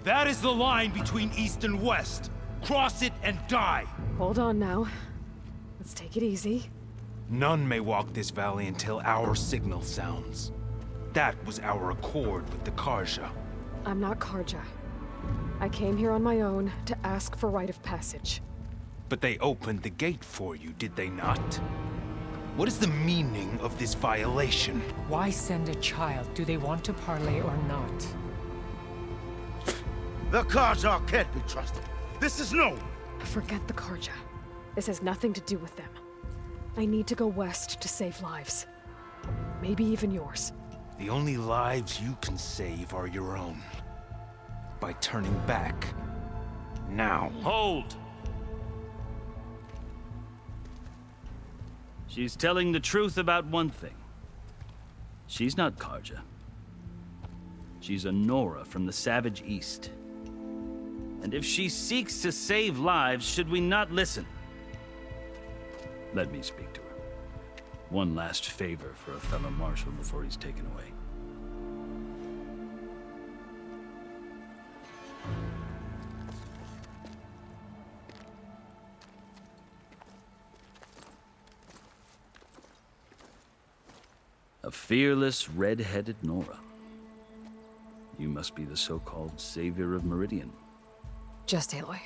That is the line between East and West. Cross it and die. Hold on now. Let's take it easy. None may walk this valley until our signal sounds. That was our accord with the Karja. I'm not Karja. I came here on my own to ask for rite of passage. But they opened the gate for you, did they not? What is the meaning of this violation? Why send a child? Do they want to parley or not? The Karja can't be trusted. This is no. Forget the Karja. This has nothing to do with them. I need to go west to save lives. Maybe even yours. The only lives you can save are your own. By turning back. Now. Hold! She's telling the truth about one thing. She's not Karja. She's a Nora from the Savage East. And if she seeks to save lives, should we not listen? Let me speak to her. One last favor for a fellow marshal before he's taken away. A fearless, red-headed Nora. You must be the so-called savior of Meridian. Just Aloy.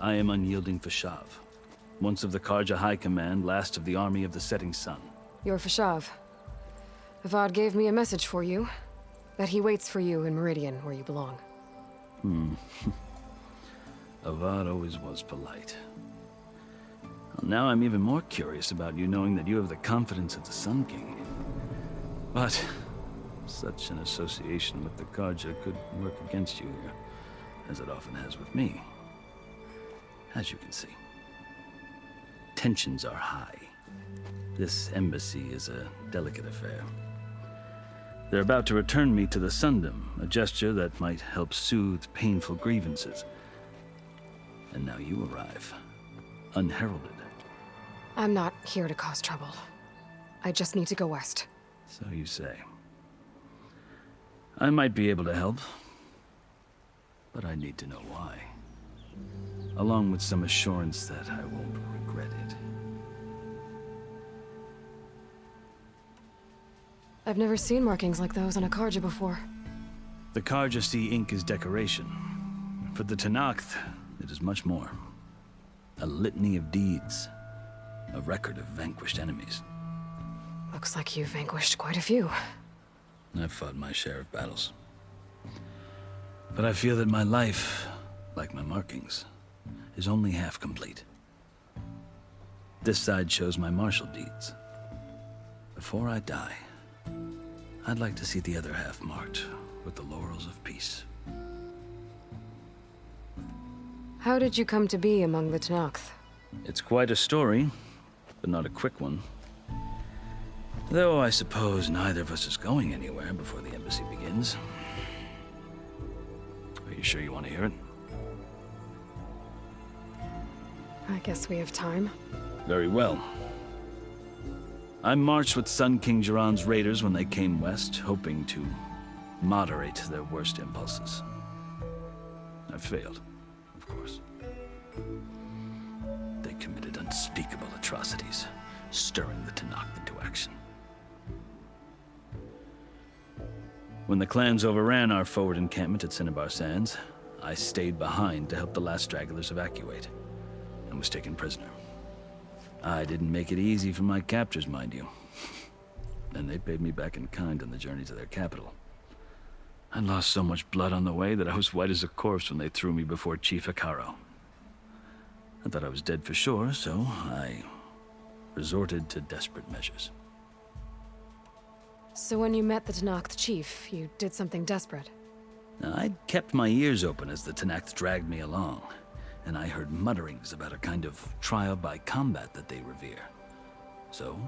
I am unyielding Fashav, once of the Karja High Command, last of the army of the Setting Sun. You're Fashav. Avad gave me a message for you. That he waits for you in Meridian, where you belong. Avad always was polite. Well, now I'm even more curious about you knowing that you have the confidence of the Sun King. But such an association with the Karja could work against you here, as it often has with me. As you can see, tensions are high. This embassy is a delicate affair. They're about to return me to the Sundom, a gesture that might help soothe painful grievances. And now you arrive, unheralded. I'm not here to cause trouble. I just need to go west. So you say. I might be able to help, but I need to know why. Along with some assurance that I won't regret it. I've never seen markings like those on a Karja before. The Karja see ink as decoration. For the Tenakth, it is much more. A litany of deeds. A record of vanquished enemies. Looks like you've vanquished quite a few. I've fought my share of battles. But I feel that my life, like my markings, is only half complete. This side shows my martial deeds. Before I die, I'd like to see the other half marked with the laurels of peace. How did you come to be among the Tenakth? It's quite a story, but not a quick one. Though I suppose neither of us is going anywhere before the embassy begins. Are you sure you want to hear it? I guess we have time. Very well. I marched with Sun King Jiran's raiders when they came west, hoping to moderate their worst impulses. I failed, of course. They committed unspeakable atrocities, stirring the Tenakth into action. When the clans overran our forward encampment at Cinnabar Sands, I stayed behind to help the last stragglers evacuate, and was taken prisoner. I didn't make it easy for my captors, mind you. And they paid me back in kind on the journey to their capital. I lost so much blood on the way that I was white as a corpse when they threw me before Chief Hekaro. I thought I was dead for sure, so I resorted to desperate measures. So when you met the Tenakth chief, you did something desperate? I'd kept my ears open as the Tenakth dragged me along, and I heard mutterings about a kind of trial by combat that they revere. So,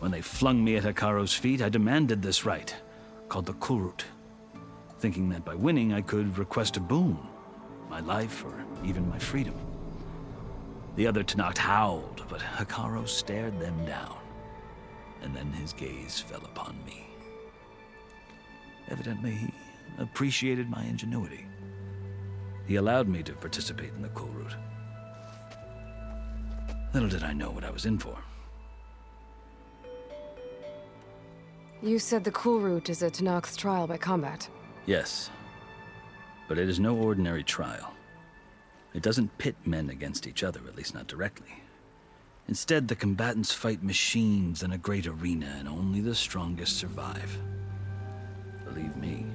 when they flung me at Hekaro's feet, I demanded this rite, called the Kurut, thinking that by winning I could request a boon, my life or even my freedom. The other Tenakth howled, but Hekaro stared them down, and then his gaze fell upon me. Evidently, he appreciated my ingenuity. He allowed me to participate in the cool route. Little did I know what I was in for. You said the cool route is a Tenakth's trial by combat. Yes, but it is no ordinary trial. It doesn't pit men against each other, at least not directly. Instead, the combatants fight machines in a great arena, and only the strongest survive. Believe me,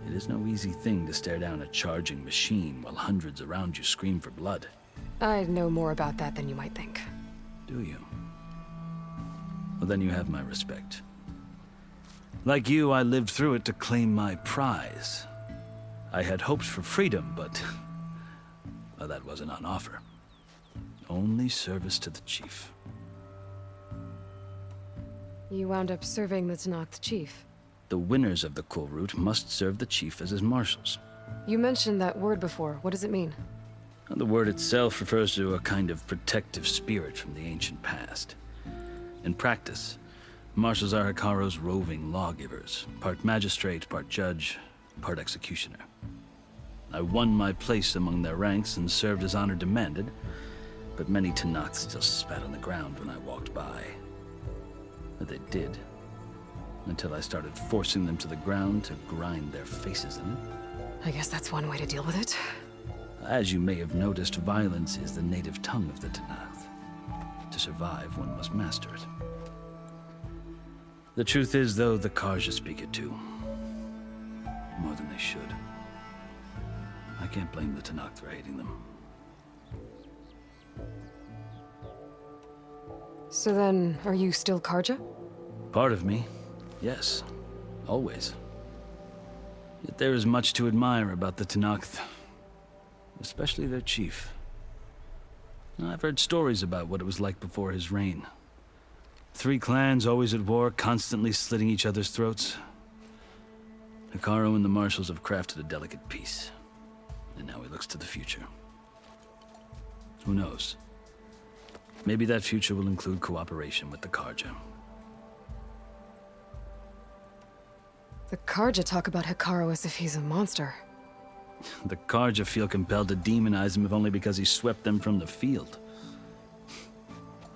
it is no easy thing to stare down a charging machine while hundreds around you scream for blood. I know more about that than you might think. Do you? Well, then you have my respect. Like you, I lived through it to claim my prize. I had hoped for freedom, but well, that wasn't on offer. Only service to the chief. You wound up serving the Tenakth chief. The winners of the cool route must serve the chief as his marshals. You mentioned that word before. What does it mean? The word itself refers to a kind of protective spirit from the ancient past. In practice, marshals are Hekarro's roving lawgivers, part magistrate, part judge, part executioner. I won my place among their ranks and served as honor demanded, but many Tenakths still spat on the ground when I walked by. But they did, until I started forcing them to the ground to grind their faces in it. I guess that's one way to deal with it. As you may have noticed, violence is the native tongue of the Tenakth. To survive, one must master it. The truth is, though, the Carja speak it too. More than they should. I can't blame the Tenakth for hating them. So then, are you still Carja? Part of me, yes. Always. Yet there is much to admire about the Tenakth. Especially their chief. I've heard stories about what it was like before his reign. 3 clans always at war, constantly slitting each other's throats. Hekarro and the marshals have crafted a delicate peace. And now he looks to the future. Who knows? Maybe that future will include cooperation with the Carja. The Carja talk about Hekarro as if he's a monster. The Carja feel compelled to demonize him if only because he swept them from the field.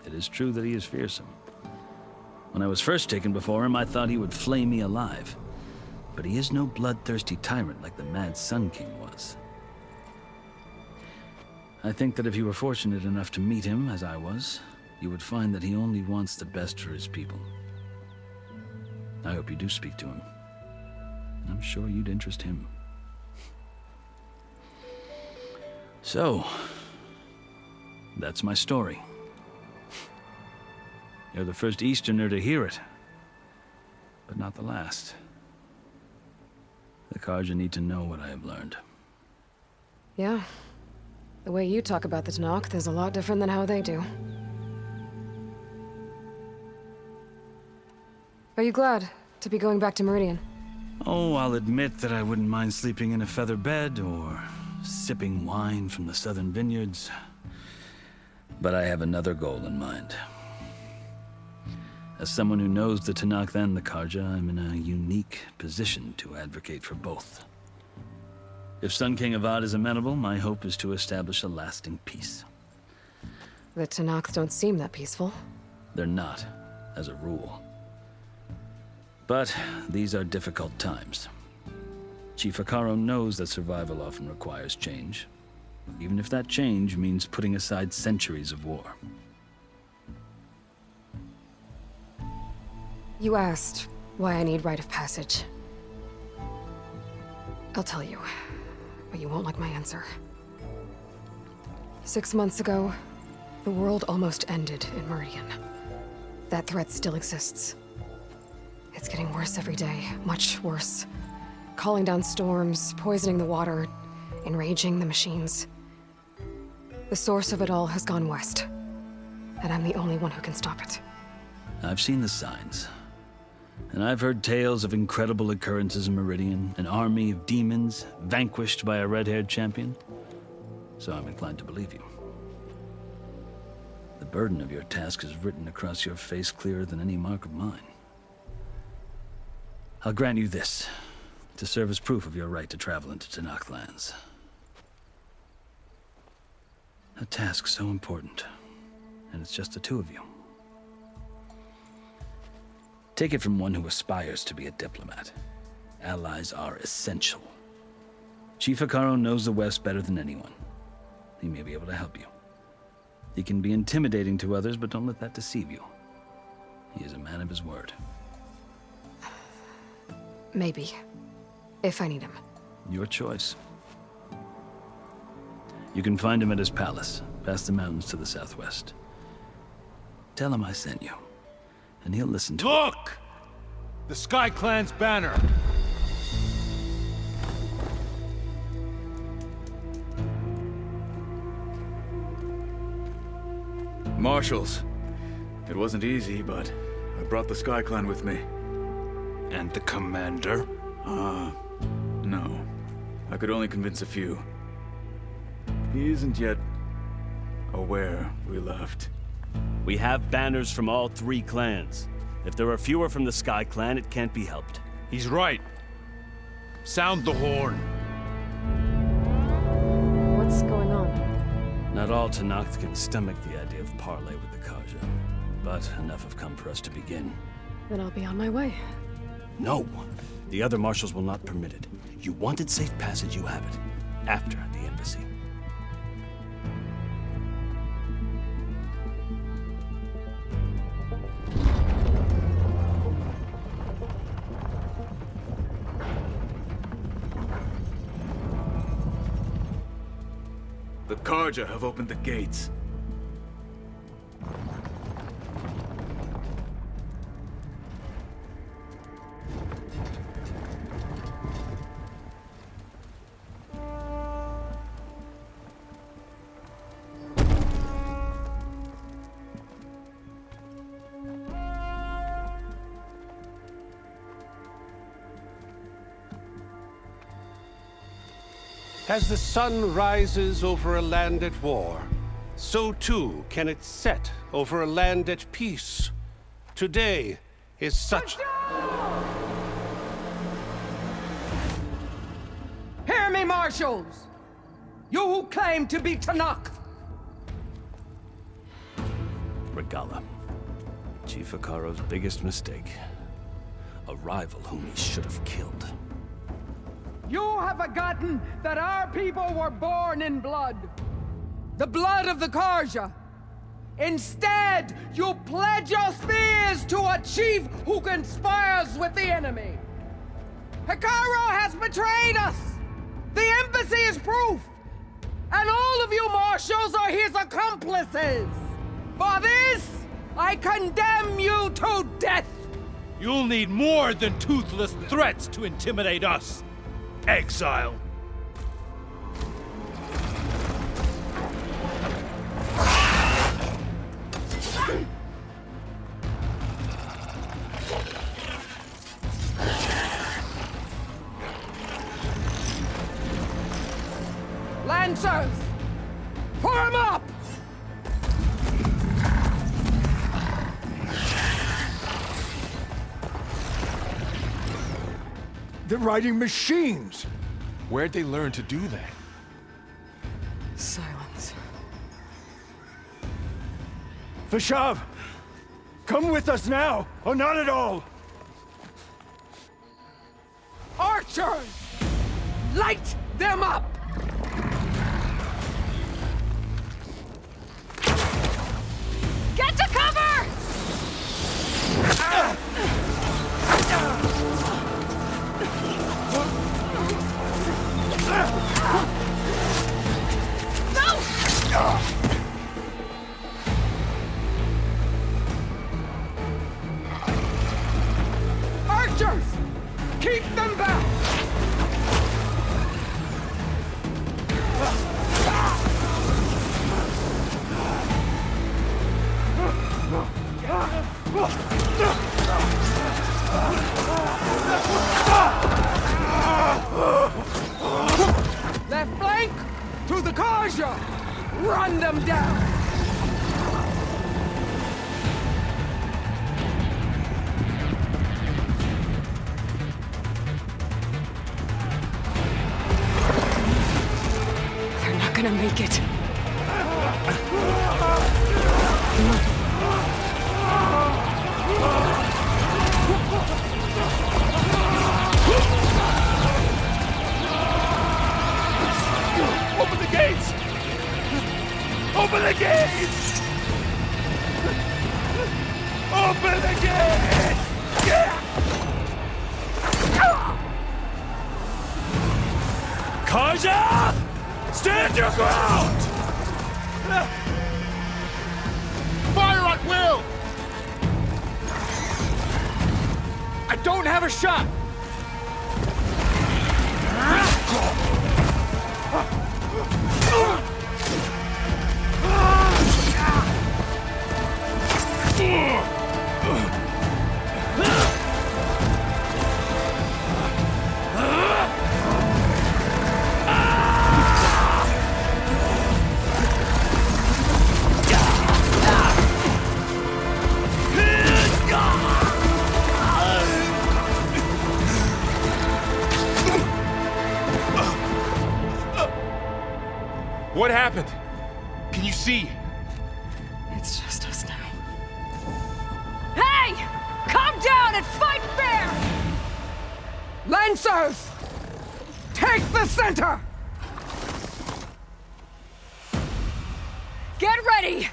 It is true that he is fearsome. When I was first taken before him, I thought he would flay me alive. But he is no bloodthirsty tyrant like the Mad Sun King was. I think that if you were fortunate enough to meet him, as I was, you would find that he only wants the best for his people. I hope you do speak to him. I'm sure you'd interest him. So, that's my story. You're the first Easterner to hear it, but not the last. The Carja need to know what I have learned. Yeah. The way you talk about the Tenakth is a lot different than how they do. Are you glad to be going back to Meridian? Oh, I'll admit that I wouldn't mind sleeping in a feather bed or sipping wine from the southern vineyards. But I have another goal in mind. As someone who knows the Tenakth and the Carja, I'm in a unique position to advocate for both. If Sun King Avad is amenable, my hope is to establish a lasting peace. The Tenakth don't seem that peaceful. They're not, as a rule. But these are difficult times. Chief Hekarro knows that survival often requires change, even if that change means putting aside centuries of war. You asked why I need rite of passage. I'll tell you, but you won't like my answer. 6 months ago, the world almost ended in Meridian. That threat still exists. It's getting worse every day, much worse. Calling down storms, poisoning the water, enraging the machines. The source of it all has gone west, and I'm the only one who can stop it. I've seen the signs. And I've heard tales of incredible occurrences in Meridian, an army of demons vanquished by a red-haired champion. So I'm inclined to believe you. The burden of your task is written across your face clearer than any mark of mine. I'll grant you this, to serve as proof of your right to travel into Tenakth lands. A task so important. And it's just the two of you. Take it from one who aspires to be a diplomat. Allies are essential. Chief Hekarro knows the West better than anyone. He may be able to help you. He can be intimidating to others, but don't let that deceive you. He is a man of his word. Maybe. If I need him. Your choice. You can find him at his palace, past the mountains to the southwest. Tell him I sent you, and he'll listen to it. Look! The Sky Clan's banner! Marshals. It wasn't easy, but I brought the Sky Clan with me. And the commander? No. I could only convince a few. He isn't yet aware we left. We have banners from all 3 clans. If there are fewer from the Sky Clan, it can't be helped. He's right. Sound the horn. What's going on? Not all Tenakth can stomach the idea of parley with the Karja, but enough have come for us to begin. Then I'll be on my way. No! The other marshals will not permit it. You wanted safe passage, you have it. After the embassy. The Karja have opened the gates. As the sun rises over a land at war, so too can it set over a land at peace. Today is such... Hear me, marshals! You who claim to be Tenakth! Regalla. Chief Hekarro's biggest mistake. A rival whom he should have killed. You have forgotten that our people were born in blood. The blood of the Karja. Instead, you pledge your spears to a chief who conspires with the enemy. Hekarro has betrayed us! The embassy is proof! And all of you marshals are his accomplices! For this, I condemn you to death! You'll need more than toothless threats to intimidate us. Exile. Lancers! Form up! They're riding machines! Where'd they learn to do that? Silence. Vashav! Come with us now, or not at all! Archers! Light them up! Get to cover! Archers! Keep them back! Left flank to the Karja! Run them down! They're not gonna make it. Karja! Stand your ground! Fire at will! I don't have a shot! What happened? Can you see? It's just us now. Hey! Come down and fight fair! Lancers! Take the center! Get ready!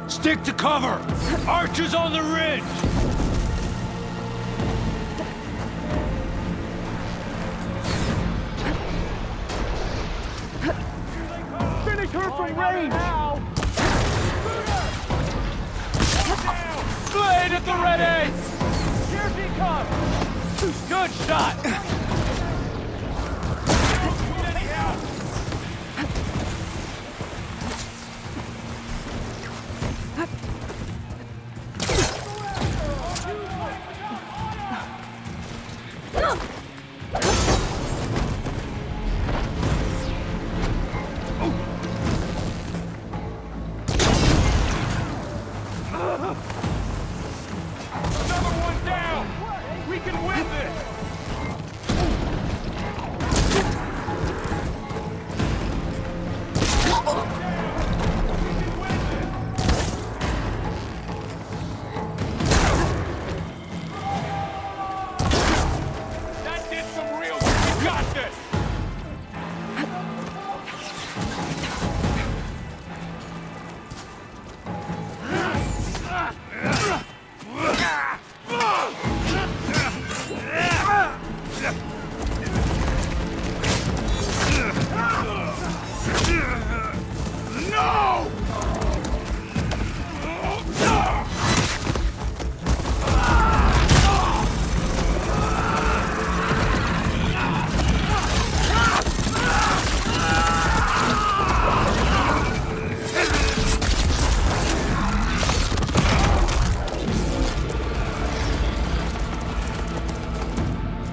Stick to cover! Archers on the ridge! Finish her from range! Blade at the ready! Here she comes! Good shot! Another one down! We can win this! That did some real... We got this!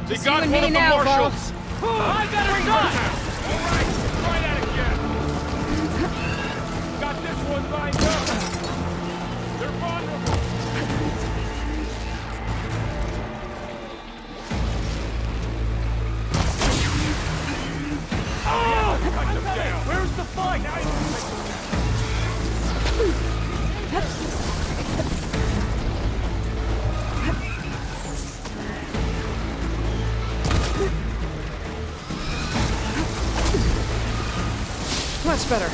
They got one of the marshals! I got a shot! Alright, try that again! Got this one lined up! They're vulnerable! Oh! Cut them down! Where's the fight? Much better.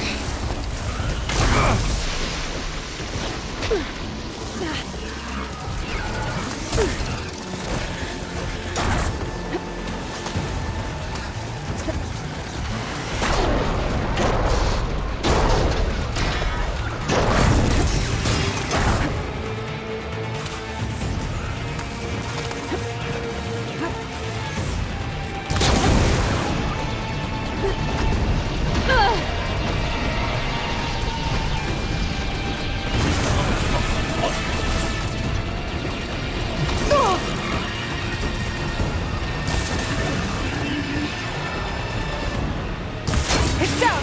It's down!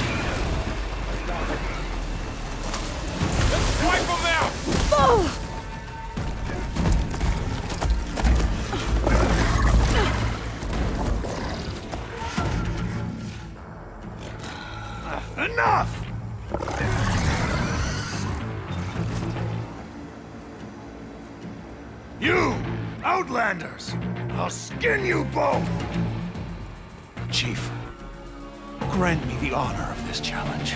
Let's wipe them out! Oh! Enough! You, Outlanders! I'll skin you both! Chief, grant me the honor of this challenge.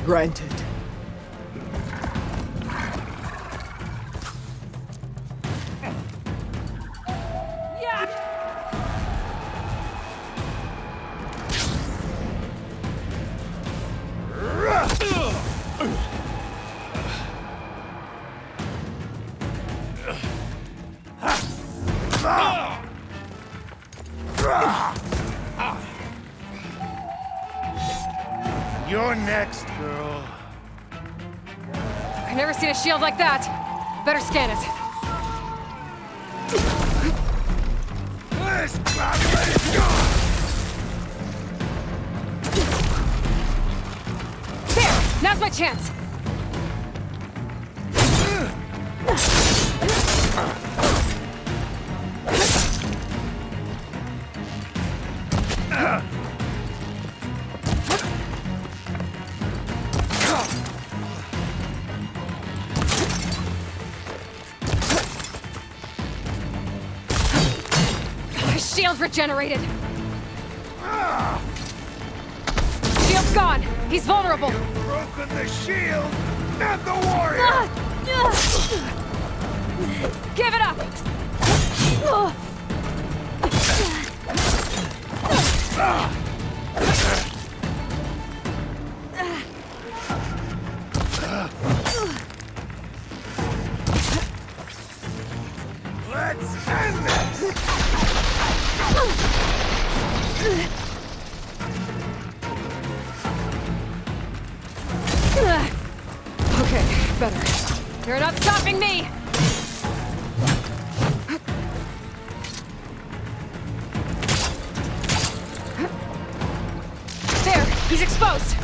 Granted. You're next, girl. I've never seen a shield like that. Better scan it. There! Now's my chance! Shield regenerated! Shield's gone! He's vulnerable! You've broken the shield, not the warrior! Give it up! Let's end this! Okay, better. You're not stopping me! There! He's exposed!